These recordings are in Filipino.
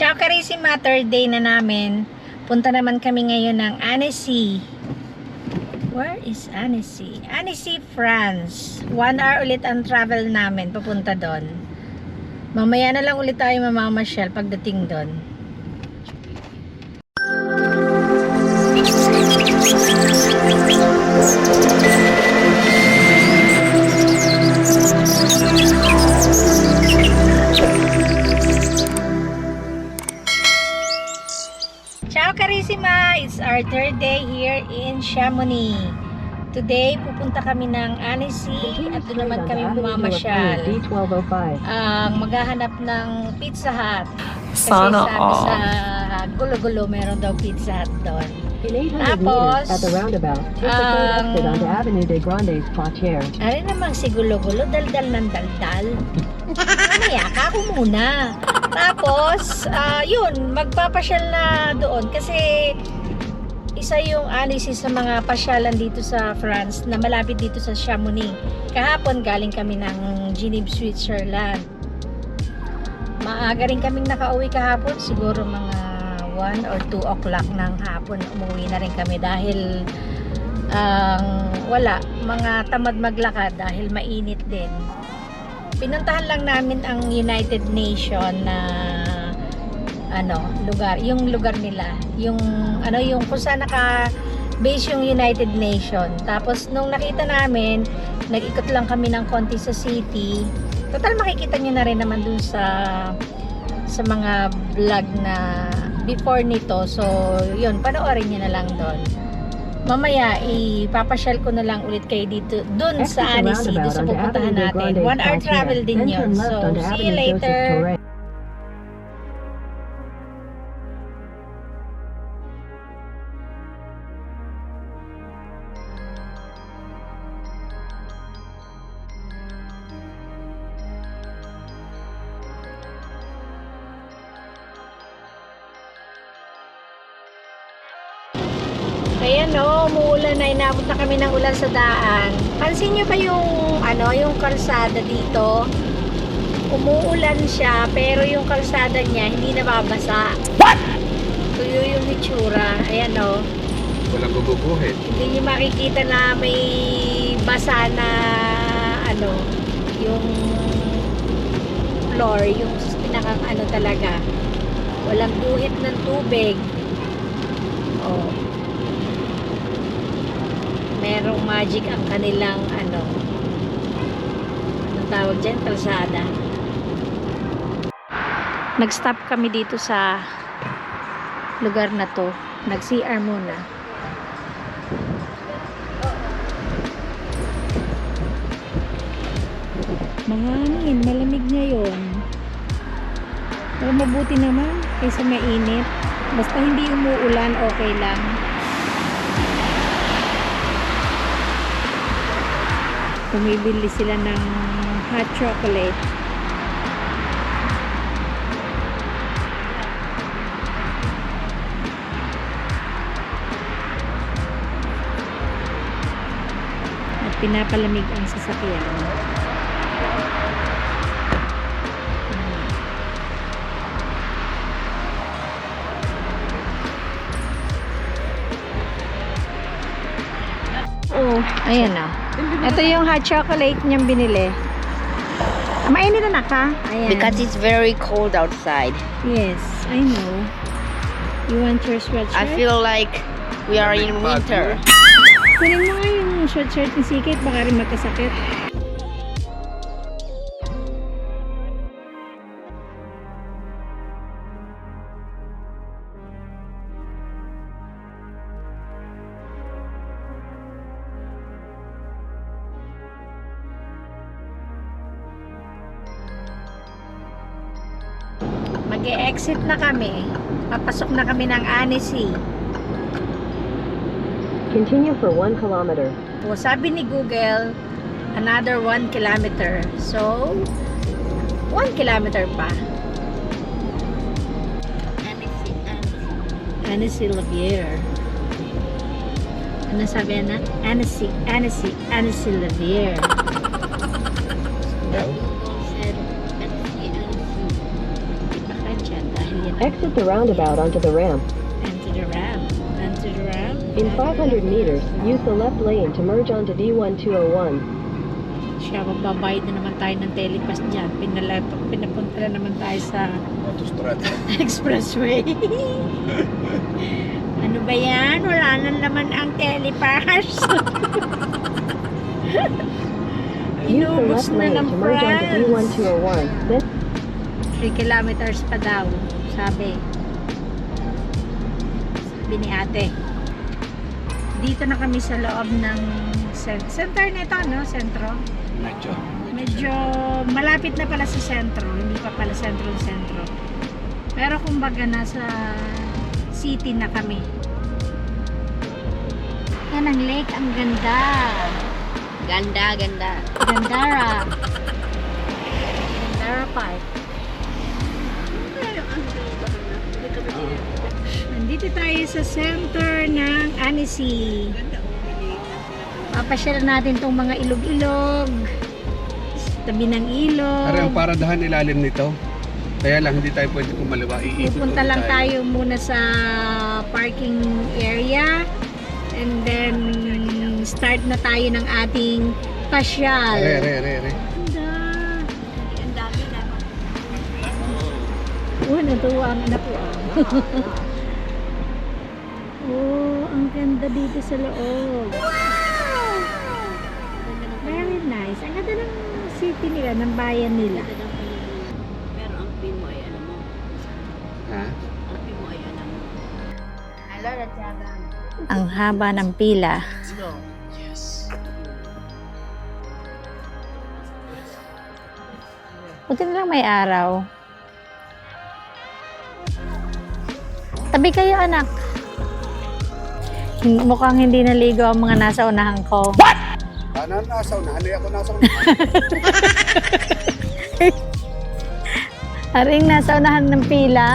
Ciao Carissima, third day na namin. Punta naman kami ngayon ng Annecy. Where is Annecy? Annecy, France. 1 hour ulit ang travel namin papunta doon. Mamaya na lang ulit tayo mamamasyal pagdating doon. Ciao Carissima! It's our third day here in Chamonix. Today, pupunta kami ng Annecy at doon naman kami mamamasyal. Maghahanap ng Pizza Hut. Kasi Sana sabi sa all. Gulo-Gulo, meron daw Pizza Hut doon. Tapos, ano namang si Gulo-Gulo, daldal ng daldal. Mamaya ka ako muna. Tapos, yun, magpapasyal na doon kasi isa yung Annecy sa mga pasyalan dito sa France na malapit dito sa Chamonix. Kahapon galing kami ng Geneva, Switzerland. Maaga rin kaming nakauwi kahapon, siguro mga 1 or 2 o'clock ng hapon umuwi na rin kami dahil wala, mga tamad maglakad dahil mainit din. Pinuntahan lang namin ang United Nation na lugar, yung lugar nila, yung kung saan naka-base yung United Nation. Tapos nung nakita namin, nag-ikot lang kami ng konti sa city. Total makikita nyo na rin naman dun sa mga vlog na before nito. So yun, panoorin nyo na lang doon. Mamaya ipapasyal ko na lang ulit kayo dito dun sa Annecy, doon sa pupuntahan natin. 1 hour travel din yun. So see you later. Ayan umuulan na, inabot na kami ng ulan sa daan. Pansin nyo ba yung kalsada dito? Umuulan siya, pero yung kalsada niya hindi nababasa. What? Tuyo yung itsura. Ayan Walang guguguhit. Hindi nyo makikita na may basa na yung floor, yung pinakang talaga. Walang guhit ng tubig. Merong magic ang kanilang anong tawag dyan, kalsada. Nag-stop kami dito sa lugar na to. Nag-CR muna. Mahangin, malamig ngayon. Pero mabuti naman kaysa mainit. Basta hindi umuulan, okay lang. Bumibili sila ng hot chocolate. At pinapalamig ang sasakyan. Ayan Ito yung hot chocolate niyang binili. Mainit na ka? Ayan. Because it's very cold outside. Yes, I know. You want your sweatshirt? I feel like we are in winter. Kunin mo nga yung sweatshirt ni Sikit, baka rin magkasakit. Mag-e-exit na kami. Papasok na kami ng Annecy. Continue for 1 kilometer. O, sabi ni Google, another 1 kilometer. So, 1 kilometer pa. Annecy Lavier. Ano sabi na? Annecy Lavier. No? Said, Annecy. Di pa ka dyan dahil dahil yan ang Exit the roundabout onto the ramp. enter the ramp. Enter the ramp. In 500 meters, use the left lane to merge onto D1201. Siya, magbabayad na naman tayo ng telepass dyan. Pinapunta na naman tayo sa Autostrada. expressway. Ano ba yan? Wala na naman ang telepass. Use the Inubos left na lane ng to merge onto France. D1201. Then 3 kilometers pa daw, sabi. Sabi ni ate. Dito na kami sa loob ng center nito, no? Sentro. Medyo. Medyo malapit na pala sa sentro, hindi pa pala sentro. Pero kumbaga nasa city na kami. Yan ang lake, ang ganda. Ganda, ganda. Gandara. Gandara Park. Nandito tayo sa center ng Annecy. Papasyalan natin tong mga ilog-ilog. Tabi ng ilog. Ari ang paradahan ilalim nito. Kaya lang hindi tayo pwede kumaliwa. Iikot Pupunta ulit lang tayo muna sa parking area. And then start na tayo ng ating pasyal. Are. Ganda. Ang dami na. Natuwa ang anak ko. Ang ganda dito sa loob. Wow! Very nice. Ang ganda ng city nila, ng bayan nila. Pero ang pin mo ay alam mo. Ha? Ang pin mo ay alam mo. Hello, Ratyagan. Ang haba ng pila. Buti na lang may araw. Tabi kayo, anak. Mukhang hindi naligo ang mga nasa unahan ko. Ano nasa unahan? Hindi ako nasa Aring nasa unahan ng pila.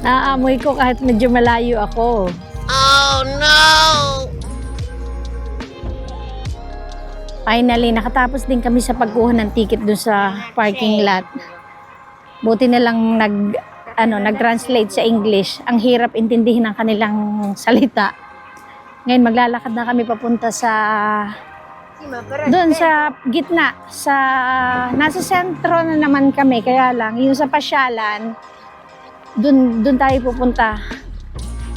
Naaamoy ko kahit medyo malayo ako. Oh no! Finally, nakatapos din kami sa pagkuha ng ticket dun sa parking lot. Buti na lang nag-translate sa English. Ang hirap intindihin ng kanilang salita. Ngayon, maglalakad na kami papunta sa doon sa gitna. Nasa sentro na naman kami. Kaya lang, yung sa pasyalan, doon tayo pupunta.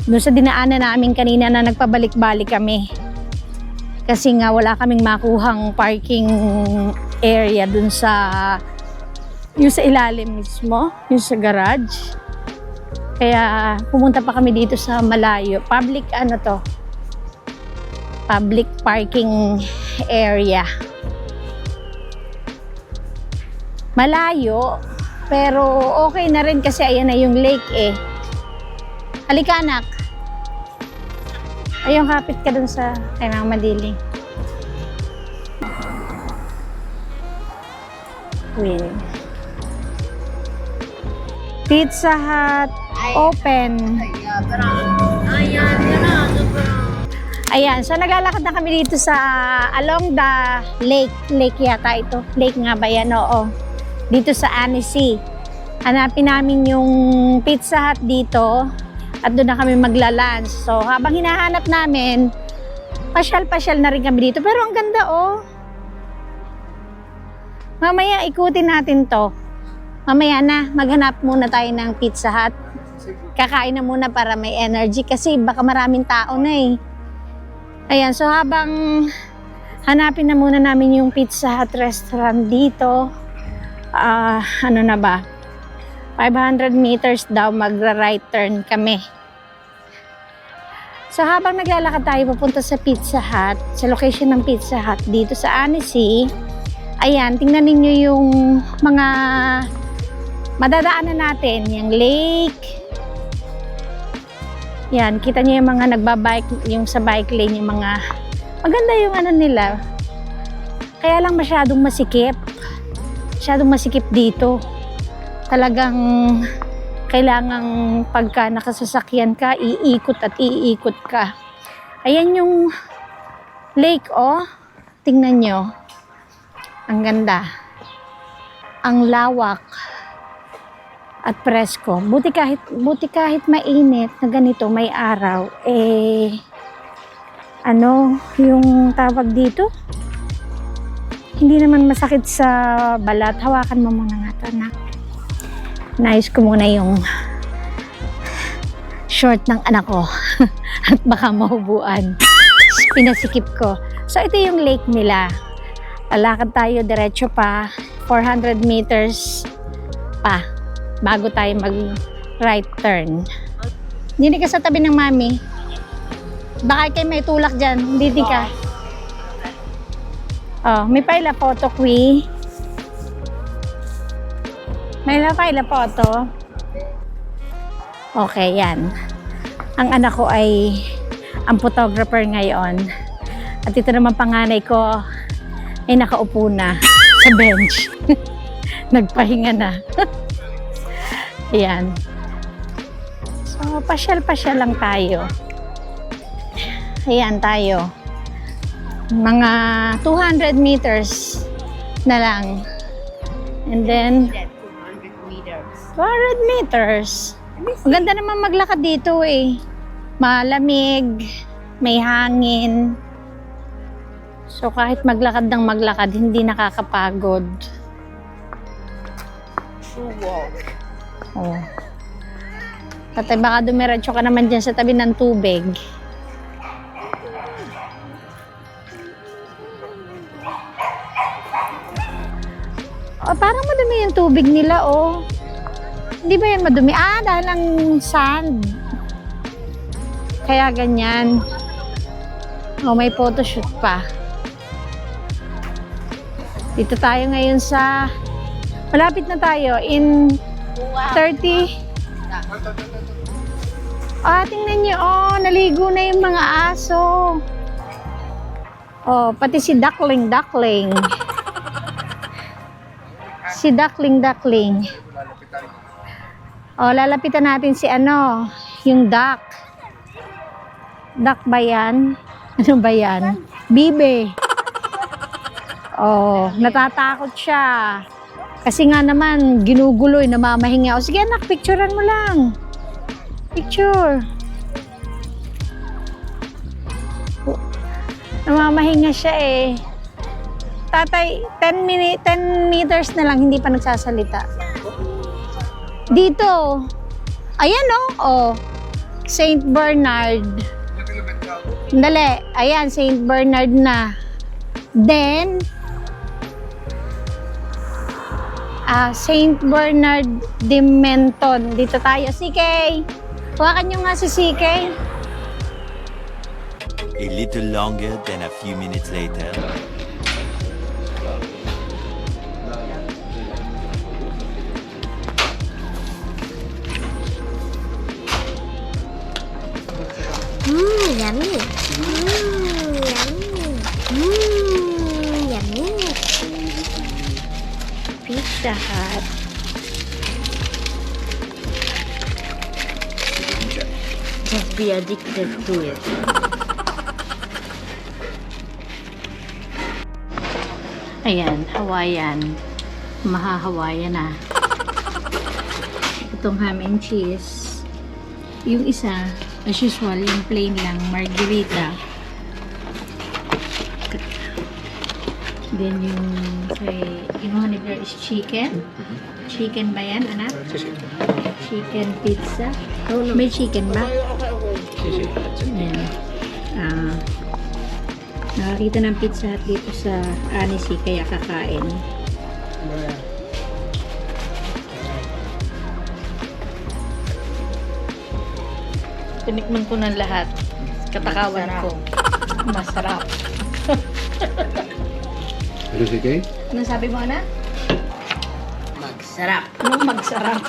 Doon sa dinaanan namin kanina na nagpabalik-balik kami. Kasi nga wala kaming makuhang parking area doon yung sa ilalim mismo, yung sa garage. Kaya pumunta pa kami dito sa malayo. Public parking area. Malayo, pero okay na rin kasi ayan na yung lake eh. Halika anak. Ayun, kapit ka dun sa kay Mang Madiling. Win. Pizza Hut open. Ayan, so naglalakad na kami dito sa along the lake. Lake yata ito. Lake nga ba yan? Oo. Dito sa Annecy. Hanapin namin yung Pizza Hut dito at doon na kami magla-lunch. So habang hinahanap namin, pasyal-pasyal na rin kami dito. Pero ang ganda oh. Mamaya ikutin natin to. Mamaya na, maghanap muna tayo ng Pizza Hut. Kakain na muna para may energy kasi baka maraming tao na eh. Ayan, so habang hanapin na muna namin yung Pizza Hut restaurant dito, ano na ba? 500 meters daw magra-right turn kami. So habang naglalakad tayo papunta sa Pizza Hut, sa location ng Pizza Hut dito sa Annecy, ayan, tingnan ninyo yung mga madadaanan natin, yung lake. Yan, kita niyo yung mga nagbabike, yung sa bike lane, yung mga maganda yung ano nila. Kaya lang masyadong masikip. Masyadong masikip dito. Talagang kailangang pagka nakasasakyan ka, iikot at iikot ka. Ayan yung lake, oh. Tingnan nyo. Ang ganda. Ang lawak. at presko. Buti kahit mainit na ganito, may araw, yung tawag dito, hindi naman masakit sa balat. Hawakan mo muna nga ito, anak. Nais ko muna yung short ng anak ko at baka mahubuan. Pinasikip ko. So, ito yung lake nila. Lalakad tayo diretso pa, 400 meters pa, bago tayo mag-right turn. Hindi ka sa tabi ng mami. Baka kayo may tulak dyan. Hindi ka. Oh, may paila photo, Kwi. May paila photo. Okay, yan. Ang anak ko ay ang photographer ngayon. At ito naman panganay ko ay nakaupo na sa bench. Nagpahinga na. Ayan. So, pasyal-pasyal lang tayo. Ayan tayo. Mga 200 meters na lang. And then, 200 meters. 200 meters. Ang ganda naman maglakad dito eh. Malamig, may hangin. So kahit maglakad ng maglakad, hindi nakakapagod. To walk. Oh. Tatay, baka dumiretso ka naman dyan sa tabi ng tubig. Oh, parang madumi yung tubig nila, oh. Hindi ba yan madumi? Ah, dahil lang sand. Kaya ganyan. Oh, may photoshoot pa. Dito tayo ngayon sa... Malapit na tayo. In 30... Ah, tingnan nyo. Oh, naligo na yung mga aso. Oh, pati si Duckling. Si Duckling. Oh, lalapitan natin si yung duck. Duck ba yan? Ano ba yan? Bibe. Oh, natatakot siya. Kasi nga naman, ginuguloy, namamahinga. O sige anak, picturean mo lang. Picture. Oh, namamahinga siya eh. Tatay, 10 meters na lang, hindi pa nagsasalita. Dito. Ayan oh. St. Bernard. Dali. Ayan, St. Bernard na. Then, St. Bernard de Menton. Dito tayo. CK. Huwakan nyo nga si CK. A little longer than a few minutes later. Yummy. Yummy. Pizza Hut. Just be addicted to it. Ayan, Hawaiian. Maha-Hawaiian na. Itong ham and cheese. Yung isa, as usual, yung plain lang, margherita. Then yung honey bear is chicken. Chicken ba yan, anak? Chicken pizza. May chicken ba? Ayan. Nakakita ng Pizza Hut dito sa Annecy, kaya kakain. Tinikman ko ng lahat. Katakawan ko. Masarap. Ano si Kay? Ano sabi mo, anak? Magsarap. Anong magsarap?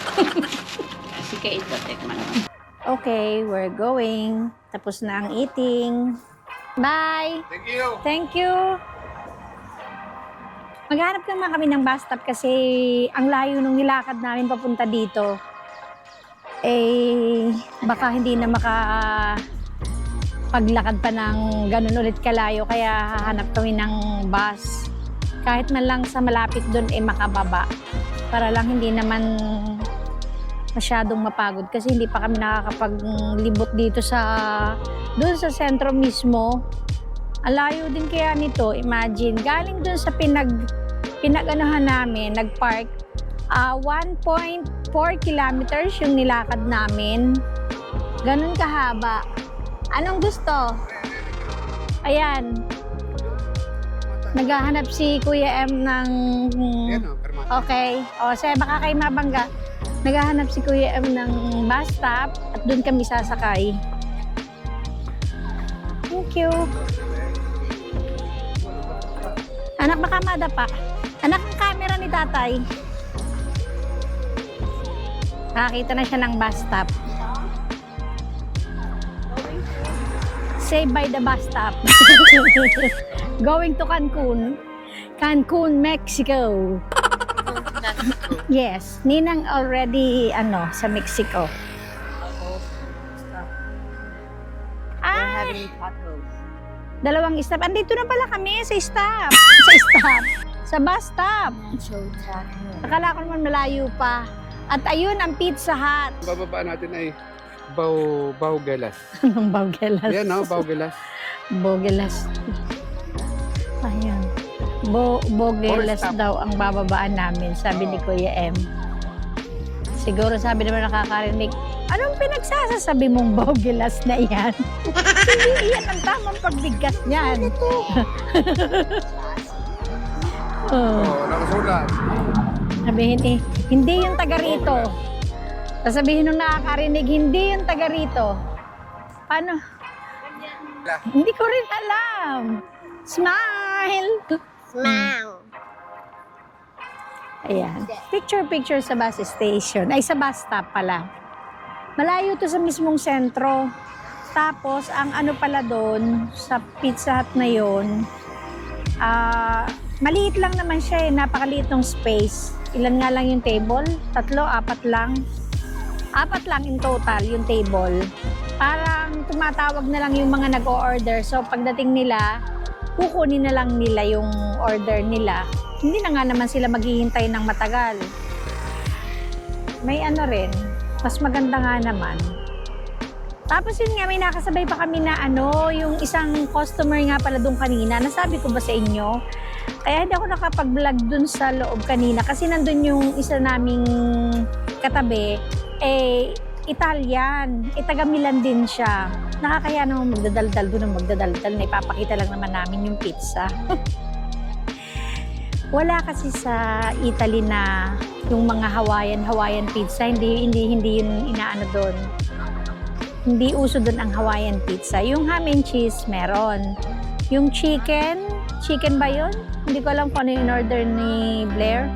Sige, ito, tikman mo. Okay, we're going. Tapos na ang eating. Bye! Thank you! Thank you! Maghanap naman kami ng bus stop kasi ang layo nung nilakad namin papunta dito. Baka hindi na paglakad pa ng ganun ulit kalayo, kaya hahanap kami ng bus. Kahit man lang sa malapit doon makababa. Para lang hindi naman masyadong mapagod kasi hindi pa kami nakakapaglibot dito doon sa sentro mismo. Ang layo din kaya nito, imagine, galing doon sa pinag-anuhan namin, nag-park, 1.4 kilometers yung nilakad namin. Ganun kahaba. Anong gusto? Ayan. Naghahanap si Kuya M ng... Yan o, permate. Okay. O, sige, baka kayo mabangga. Naghahanap si Kuya M ng bus stop at doon kami sasakay. Thank you. Anak, baka madapa. Anak, ang camera ni tatay. Nakakita na siya ng bus stop. Saved by the bus stop. Going to Cancun. Cancun, Mexico. Yes, Ninang already sa Mexico. Ah, dalawang stop. Andito na pala kami sa stop. Sa bus stop. Akala ko naman malayo pa. At ayun ang Pizza Hut. Bababa natin ay Baugelas. Anong Baugelas? Yan o, Baugelas. Bogelas. Ayan. Bogelas Four stop. daw ang bababaan namin, sabi ni Kuya M. Siguro sabi naman nakakarinig, anong pinagsasasabi mong Bogelas na iyan? Hindi yan ang tamang pagbigkas niyan. Oh. Nakasulat. Sabihin hindi yung taga rito. Sasabihin nung nakakarinig, hindi yung taga rito. Paano? Hindi ko rin alam. Smile! Smile. Ayan. Picture sa bus station. Ay, sa bus stop pala. Malayo to sa mismong sentro. Tapos, ang ano pala doon, sa Pizza Hut na yun, maliit lang naman siya eh. Napakaliit ng space. Ilan nga lang yung table? 3, 4 lang. 4 lang in total yung table. Parang tumatawag na lang yung mga nag-o-order. So, pagdating nila, kukunin na lang nila yung order nila. Hindi na nga naman sila maghihintay ng matagal. May ano rin, mas maganda nga naman. Tapos yun nga, may nakasabay pa kami na yung isang customer nga pala doon kanina. Nasabi ko ba sa inyo? Kaya hindi ako nakapag-vlog doon sa loob kanina kasi nandun yung isa naming katabi, Italian. Taga Milan din siya. Nakakaya naman magdadaldal doon ng magdadaldal na ipapakita lang naman namin yung pizza. Wala kasi sa Italy na yung mga Hawaiian pizza, hindi yun inaano doon. Hindi uso doon ang Hawaiian pizza. Yung ham and cheese meron. Yung chicken ba yun? Hindi ko alam kung ano yung order ni Blair.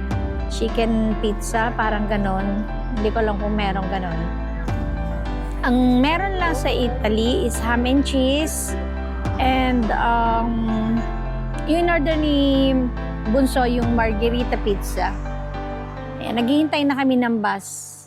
Chicken pizza, parang ganon. Hindi ko alam kung meron ganon. Ang meron lang sa Italy is ham and cheese and yung order ni Bunso yung margherita pizza. Ayan, naghihintay na kami ng bus.